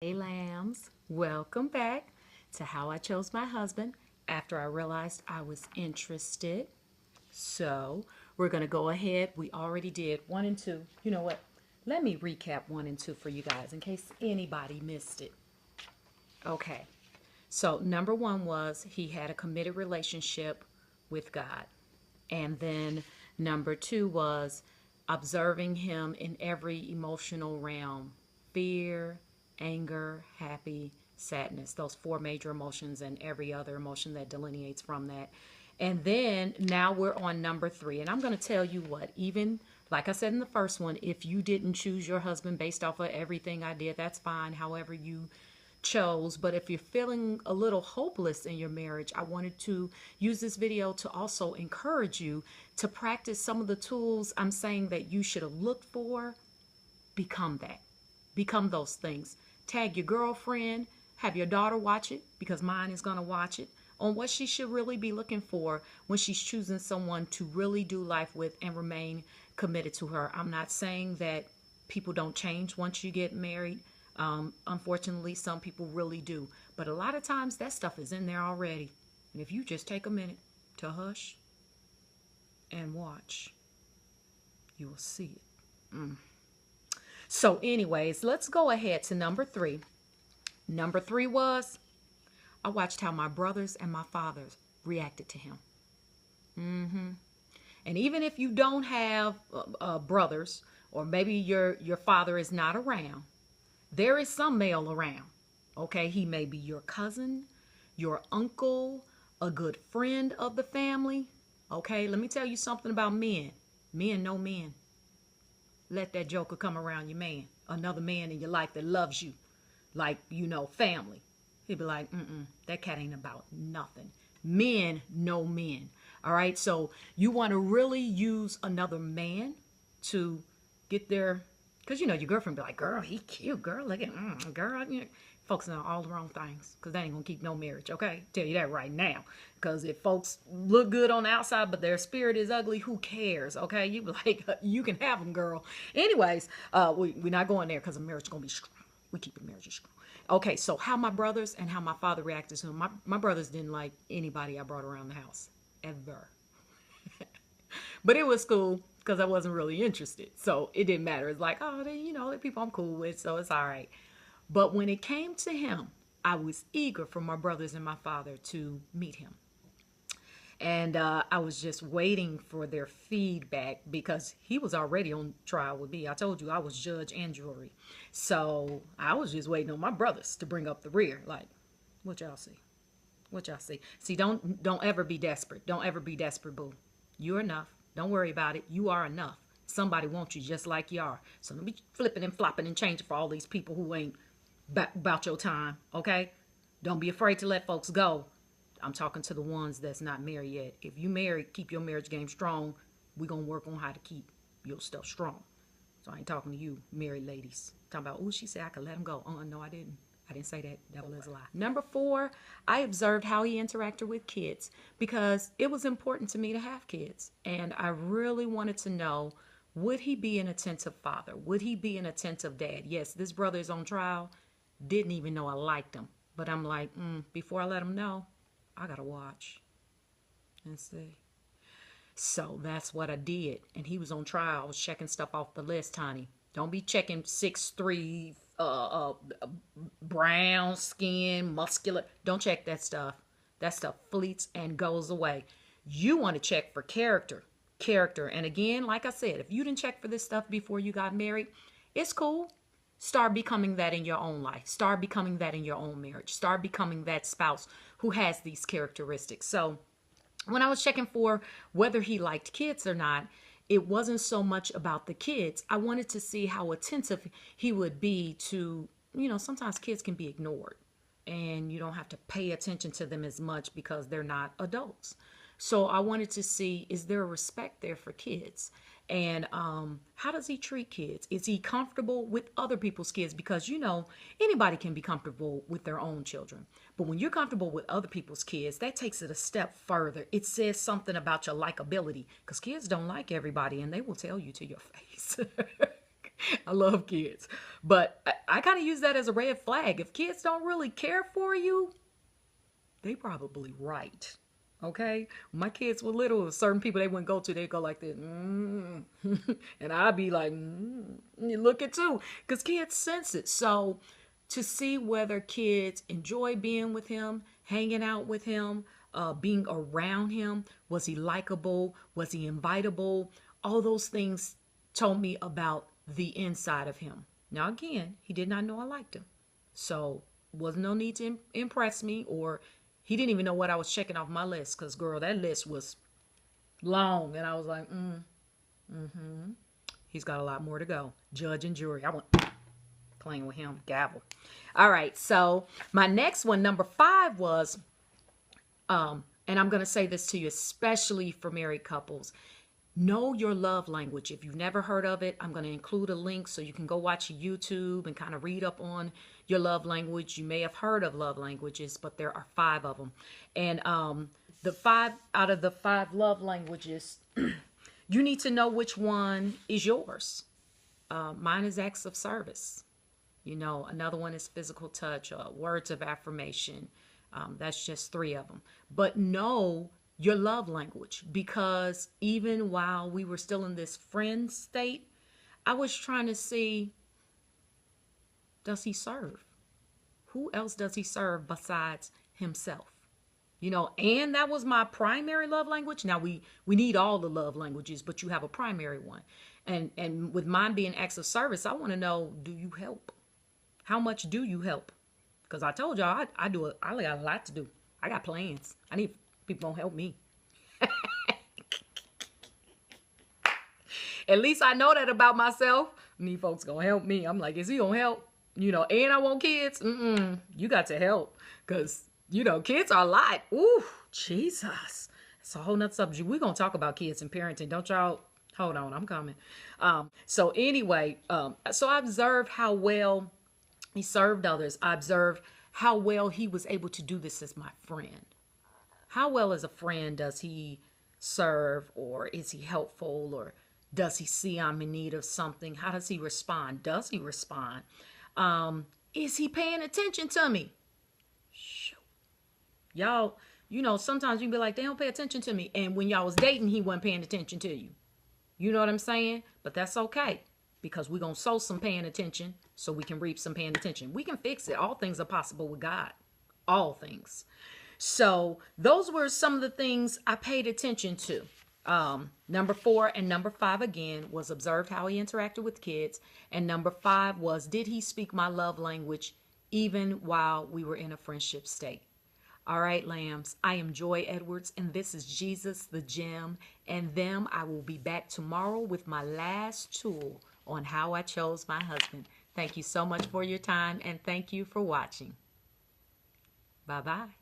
Hey lambs, welcome back to How I Chose My Husband after I realized I was interested. So we're going to go ahead. We already did one and two. You know what? Let me recap one and two for you guys in case anybody missed it. Okay. So number one was he had a committed relationship with God. And then number two was observing him in every emotional realm: fear, anger, happy, sadness, those four major emotions, and every other emotion that delineates from that. And then now we're on number three. And I'm going to tell you what, even like I said in the first one, if you didn't choose your husband based off of everything I did, that's fine. However, you chose. But if you're feeling a little hopeless in your marriage, I wanted to use this video to also encourage you to practice some of the tools I'm saying that you should have looked for. Become that. Become those things. Tag your girlfriend, have your daughter watch it, because mine is going to watch it, on what she should really be looking for when she's choosing someone to really do life with and remain committed to her. I'm not saying that people don't change once you get married. Unfortunately, some people really do. But a lot of times that stuff is in there already. And if you just take a minute to hush and watch, you will see it. So anyways, let's go ahead to number three. Number three was I watched how my brothers and my fathers reacted to him. And even if you don't have brothers, or maybe your father is not around, there is some male around. Okay, he may be your cousin, your uncle, a good friend of the family. Okay, let me tell you something about men. Men know men. Let that joker come around your man, another man in your life that loves you, like, family. He'd be like, that cat ain't about nothing. Men know men. All right, so you want to really use another man to get their, because your girlfriend be like, girl, he cute, girl, look at, girl, focusing on all the wrong things, because that ain't gonna keep no marriage. Okay, tell you that right now. Because if folks look good on the outside but their spirit is ugly, who cares? Okay, you be like, you can have them, girl. Anyways, we're not going there, because the marriage is gonna be strong. We keep the marriage strong. Okay, so how my brothers and how my father reacted to him. My brothers didn't like anybody I brought around the house ever. But it was cool because I wasn't really interested. So it didn't matter. It's like, oh, they're people I'm cool with, so it's all right. But when it came to him, I was eager for my brothers and my father to meet him. And I was just waiting for their feedback because he was already on trial with me. I told you I was judge and jury. So I was just waiting on my brothers to bring up the rear. Like, what y'all see? What y'all see? See, don't ever be desperate. Don't ever be desperate, boo. You're enough. Don't worry about it. You are enough. Somebody wants you just like you are. So don't be flipping and flopping and changing for all these people who ain't about your time, okay? Don't be afraid to let folks go. I'm talking to the ones that's not married yet. If you married, keep your marriage game strong. We're going to work on how to keep your stuff strong. So I ain't talking to you, married ladies. Talking about, oh, she said I could let him go. No, I didn't. I didn't say that. Devil is a lie. Number four, I observed how he interacted with kids because it was important to me to have kids. And I really wanted to know, would he be an attentive father? Would he be an attentive dad? Yes, this brother is on trial. Didn't even know I liked him. But I'm like, before I let him know, I got to watch and see. So that's what I did. And he was on trial. I was checking stuff off the list, honey. Don't be checking 6'3", brown skin, muscular. Don't check that stuff. That stuff fleets and goes away. You want to check for character. Character. And again, like I said, if you didn't check for this stuff before you got married, it's cool. Start becoming that in your own life. Start becoming that in your own marriage. Start becoming that spouse who has these characteristics. So when I was checking for whether he liked kids or not, it wasn't so much about the kids. I wanted to see how attentive he would be to, sometimes kids can be ignored and you don't have to pay attention to them as much because they're not adults. So I wanted to see, is there a respect there for kids? And how does he treat kids? Is he comfortable with other people's kids? Because, anybody can be comfortable with their own children. But when you're comfortable with other people's kids, that takes it a step further. It says something about your likability because kids don't like everybody and they will tell you to your face. I love kids. But I kind of use that as a red flag. If kids don't really care for you, they probably right. Okay? When my kids were little, certain people they wouldn't go to, they'd go like this. And I'd be like, you look at too. Because kids sense it. So to see whether kids enjoy being with him, hanging out with him, being around him, was he likable? Was he invitable? All those things told me about the inside of him. Now, again, he did not know I liked him. So, was no need to impress me, or he didn't even know what I was checking off my list. Because, girl, that list was long. And I was like, he's got a lot more to go. Judge and jury. I went playing with him. Gavel. All right. So, my next one, number 5, was, and I'm going to say this to you, especially for married couples. Know your love language. If you've never heard of it, I'm going to include a link so you can go watch YouTube and kind of read up on your love language. You may have heard of love languages, but there are 5 of them. And the 5 out of the 5 love languages, you need to know which one is yours. Mine is acts of service. You know, another one is physical touch, words of affirmation. That's just 3 of them. But know your love language, because even while we were still in this friend state, I was trying to see, does he serve? Who else does he serve besides himself? You know, and that was my primary love language. Now we need all the love languages, but you have a primary one. And with mine being acts of service, I want to know, do you help? How much do you help? Because I told y'all I got a lot to do. I got plans. I need people gonna help me. At least I know that about myself. Need folks gonna help me. I'm like, is he gonna help? You know, and I want kids. You got to help, because you know kids are a lot. Ooh, Jesus, it's a whole nother subject. We're gonna talk about kids and parenting. Don't y'all? Hold on, I'm coming. So anyway, so I observed how well he served others. I observed how well he was able to do this as my friend. How well as a friend does he serve, or is he helpful, or does he see I'm in need of something? How does he respond? Does he respond? Is he paying attention to me? Shoot. Y'all, you know, sometimes you can be like, they don't pay attention to me. And when y'all was dating, he wasn't paying attention to you. You know what I'm saying? But that's okay, because we're going to sow some paying attention so we can reap some paying attention. We can fix it. All things are possible with God. All things. So those were some of the things I paid attention to. Number 4 and number 5 again was observed how he interacted with kids. And number 5 was, did he speak my love language even while we were in a friendship state? All right, lambs, I am Joy Edwards, and this is Jesus, the Gym, and Them. I will be back tomorrow with my last tool on how I chose my husband. Thank you so much for your time, and thank you for watching. Bye-bye.